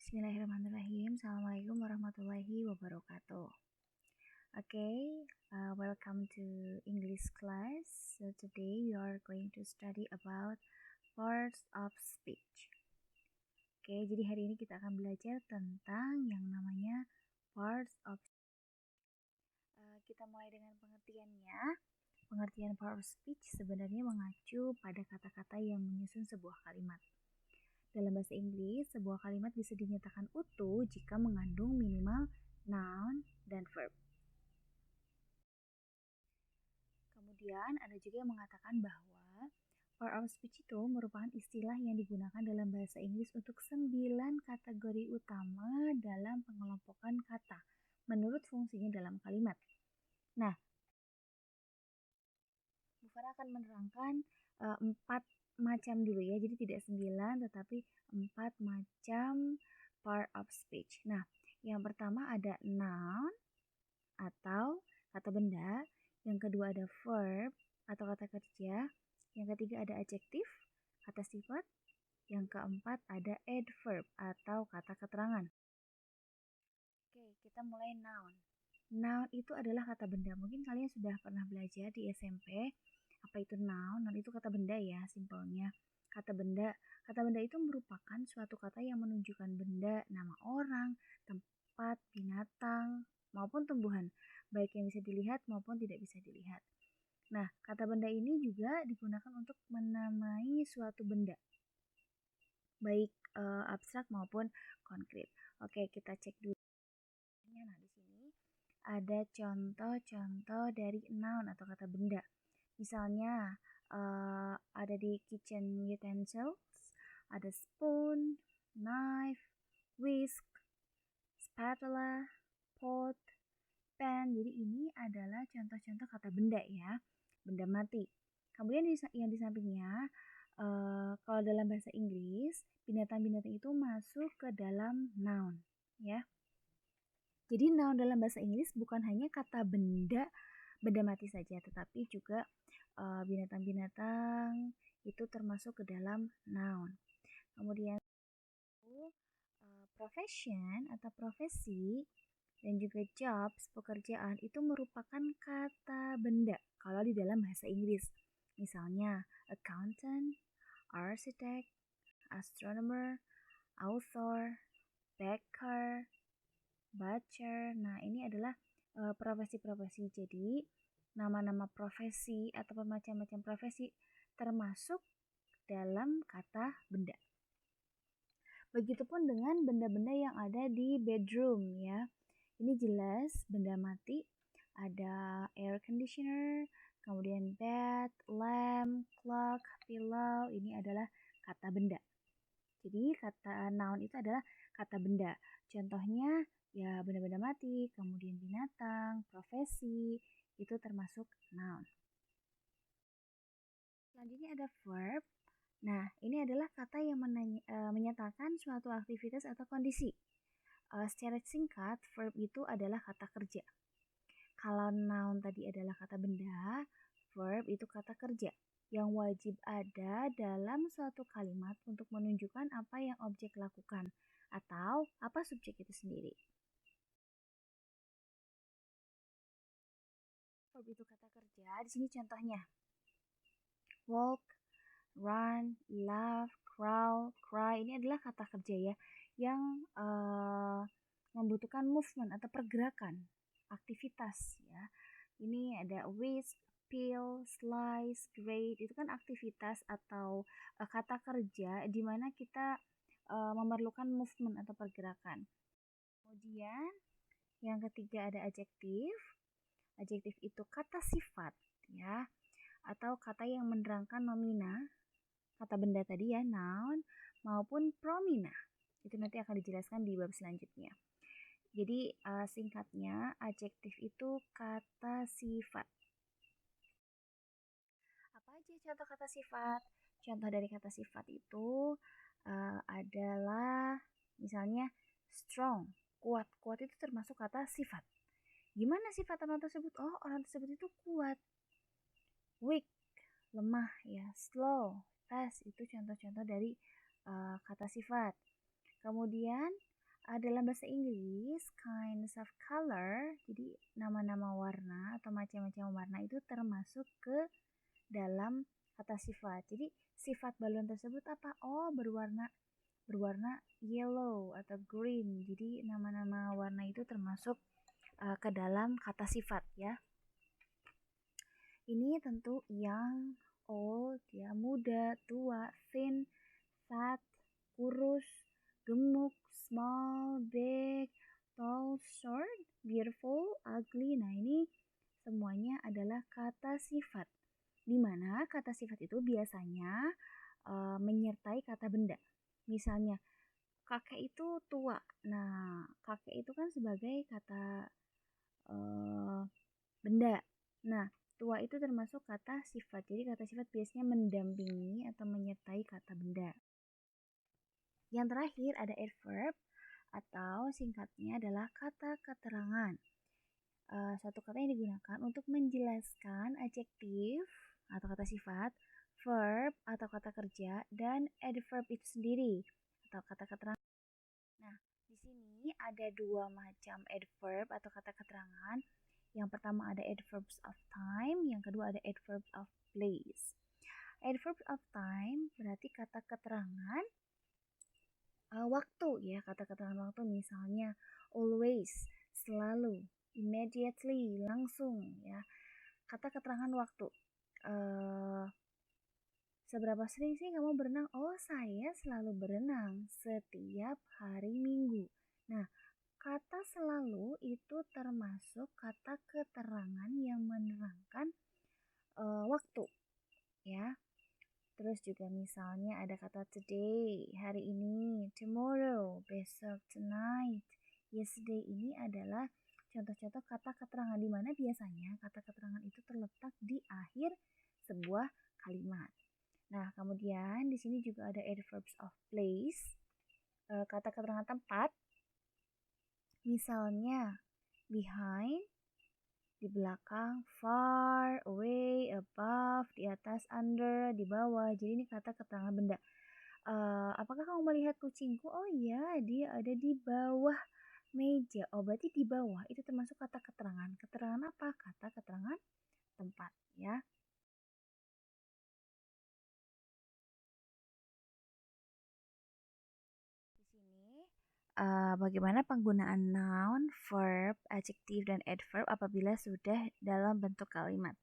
Bismillahirrahmanirrahim. Assalamualaikum warahmatullahi wabarakatuh. Welcome to English class. So today we are going to study about parts of speech. Jadi hari ini kita akan belajar tentang yang namanya parts of speech. Kita mulai dengan pengertiannya. Pengertian part of speech sebenarnya mengacu pada kata-kata yang menyusun sebuah kalimat. Dalam bahasa Inggris, sebuah kalimat bisa dinyatakan utuh jika mengandung minimal noun dan verb. Kemudian ada juga yang mengatakan bahwa part of speech itu merupakan istilah yang digunakan dalam bahasa Inggris untuk 9 kategori utama dalam pengelompokan kata menurut fungsinya dalam kalimat. Nah, Bu Farah akan menerangkan 4 macam dulu ya, jadi tidak 9 tetapi 4 macam part of speech. Nah, yang pertama ada noun atau kata benda, yang kedua ada verb atau kata kerja, yang ketiga ada adjektif, kata sifat, yang keempat ada adverb atau kata keterangan. Oke, kita mulai noun. Noun itu adalah kata benda. Mungkin kalian sudah pernah belajar di SMP. Apa itu noun? Noun itu kata benda ya, simpelnya. Kata benda itu merupakan suatu kata yang menunjukkan benda, nama orang, tempat, binatang, maupun tumbuhan, baik yang bisa dilihat maupun tidak bisa dilihat. Nah, kata benda ini juga digunakan untuk menamai suatu benda, baik abstrak maupun konkret. Oke, kita cek dulu. Nah, di sini ada contoh-contoh dari noun atau kata benda. Misalnya ada di kitchen utensils, ada spoon, knife, whisk, spatula, pot, pen. Jadi ini adalah contoh-contoh kata benda ya, benda mati. Kemudian yang di sampingnya, kalau dalam bahasa Inggris, binatang-binatang itu masuk ke dalam noun ya. Jadi noun dalam bahasa Inggris bukan hanya kata benda mati saja, tetapi juga binatang-binatang itu termasuk ke dalam noun. Kemudian profession atau profesi dan juga jobs, pekerjaan itu merupakan kata benda kalau di dalam bahasa Inggris. Misalnya accountant, architect, astronomer, author, baker, butcher. Nah, ini adalah profesi-profesi. Jadi, nama-nama profesi atau macam-macam profesi termasuk dalam kata benda. Begitupun dengan benda-benda yang ada di bedroom ya. Ini jelas benda mati. Ada air conditioner, kemudian bed, lamp, clock, pillow. Ini adalah kata benda. Jadi kata noun itu adalah kata benda. Contohnya ya benda-benda mati, kemudian binatang, profesi, itu termasuk noun. Selanjutnya ada verb. Nah, ini adalah kata yang menyatakan suatu aktivitas atau kondisi. Secara singkat, verb itu adalah kata kerja. Kalau noun tadi adalah kata benda, verb itu kata kerja yang wajib ada dalam suatu kalimat untuk menunjukkan apa yang objek lakukan atau apa subjek itu sendiri. Verb itu kata kerja. Di sini contohnya. Walk, run, laugh, crawl, cry. Ini adalah kata kerja ya yang membutuhkan movement atau pergerakan, aktivitas ya. Ini ada whisk, peel, slice, grate. Itu kan aktivitas atau kata kerja di mana kita memerlukan movement atau pergerakan. Kemudian yang ketiga ada adjektif. Adjektif itu kata sifat ya, atau kata yang menerangkan nomina, kata benda tadi ya, noun, maupun promina. Itu nanti akan dijelaskan di bab selanjutnya. Jadi singkatnya adjektif itu kata sifat. Apa aja contoh kata sifat? Contoh dari kata sifat itu adalah misalnya strong, kuat. Kuat itu termasuk kata sifat. Gimana sifat orang tersebut? Oh, orang tersebut itu kuat. Weak, lemah ya. Slow, fast, itu contoh-contoh dari kata sifat. Kemudian Dalam bahasa Inggris, kinds of color, jadi nama-nama warna atau macam-macam warna itu termasuk ke dalam kata sifat. Jadi sifat balon tersebut apa? Oh, berwarna yellow atau green. Jadi nama-nama warna itu termasuk ke dalam kata sifat ya. Ini tentu young, old ya, muda, tua, thin, fat, kurus, gemuk, small, big, tall, short, beautiful, ugly. Nah, ini semuanya adalah kata sifat. Di mana kata sifat itu biasanya menyertai kata benda. Misalnya, kakek itu tua. Nah, kakek itu kan sebagai kata benda. Nah, tua itu termasuk kata sifat. Jadi kata sifat biasanya mendampingi atau menyertai kata benda. Yang terakhir ada adverb atau singkatnya adalah kata keterangan. Suatu kata yang digunakan untuk menjelaskan adjektif atau kata sifat, verb atau kata kerja, dan adverb itu sendiri atau kata keterangan. Nah, di sini ada dua macam adverb atau kata keterangan. Yang pertama ada adverbs of time, yang kedua ada adverbs of place. Adverbs of time berarti kata keterangan waktu ya, kata keterangan waktu misalnya always, selalu, immediately, langsung ya. Kata keterangan waktu. Seberapa sering sih kamu berenang? Oh, saya selalu berenang setiap hari Minggu. Nah, kata selalu itu termasuk kata keterangan yang menerangkan waktu ya. Terus juga misalnya ada kata today, hari ini, tomorrow, besok, tonight, yesterday. Ini adalah contoh-contoh kata keterangan di mana biasanya kata keterangan itu terletak di akhir sebuah kalimat. Nah, kemudian di sini juga ada adverbs of place, kata keterangan tempat. Misalnya behind, di belakang, far, away, above, di atas, under, di bawah. Jadi ini kata keterangan benda. Apakah kamu melihat kucingku? Oh iya, dia ada di bawah meja. Oh, berarti di bawah itu termasuk kata keterangan. Keterangan apa? Kata keterangan tempat ya. Di sini bagaimana penggunaan noun, verb, adjective, dan adverb apabila sudah dalam bentuk kalimat.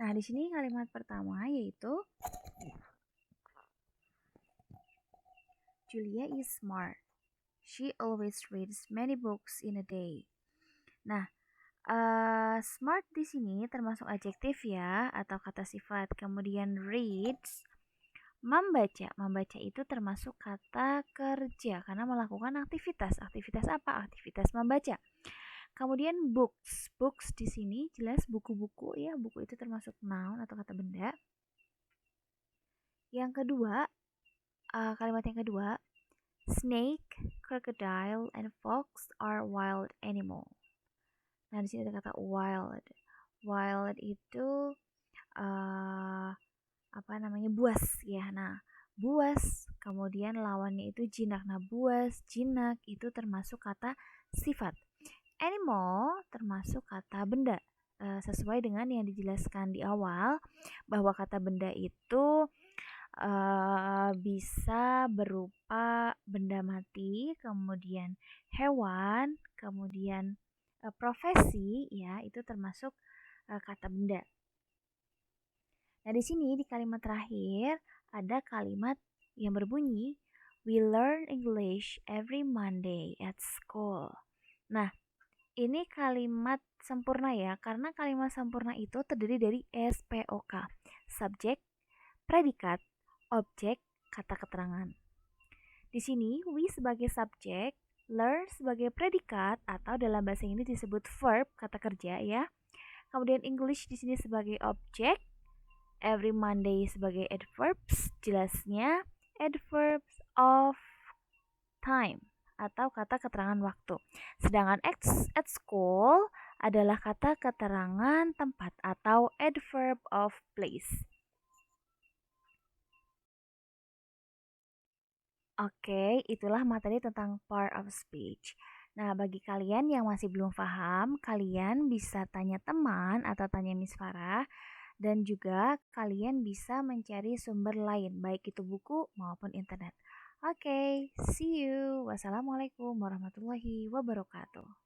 Nah, di sini kalimat pertama yaitu Julia is smart. She always reads many books in a day. Nah, smart di sini termasuk adjektif ya atau kata sifat. Kemudian reads, membaca. Membaca itu termasuk kata kerja karena melakukan aktivitas. Aktivitas apa? Aktivitas membaca. Kemudian books. Books di sini jelas buku-buku ya. Buku itu termasuk noun atau kata benda. Yang kedua, kalimat yang kedua, snake, crocodile, and fox are wild animal. Nah, di sini ada kata wild. Wild itu buas ya. Nah, buas kemudian lawannya itu jinak. Nah, buas, jinak itu termasuk kata sifat. Animal termasuk kata benda. Sesuai dengan yang dijelaskan di awal bahwa kata benda itu bisa berupa benda mati, kemudian hewan, kemudian profesi ya, itu termasuk kata benda. Nah, di sini di kalimat terakhir ada kalimat yang berbunyi we learn English every Monday at school. Nah, ini kalimat sempurna ya, karena kalimat sempurna itu terdiri dari SPOK, subjek, predikat, objek, kata keterangan. Di sini we sebagai subjek, learn sebagai predikat atau dalam bahasa Inggris disebut verb, kata kerja ya. Kemudian English di sini sebagai objek, every Monday sebagai adverbs, jelasnya adverbs of time atau kata keterangan waktu. Sedangkan at school adalah kata keterangan tempat atau adverb of place. Oke, itulah materi tentang part of speech. Nah, bagi kalian yang masih belum paham, kalian bisa tanya teman atau tanya Miss Farah, dan juga kalian bisa mencari sumber lain, baik itu buku maupun internet. Oke, see you. Wassalamualaikum warahmatullahi wabarakatuh.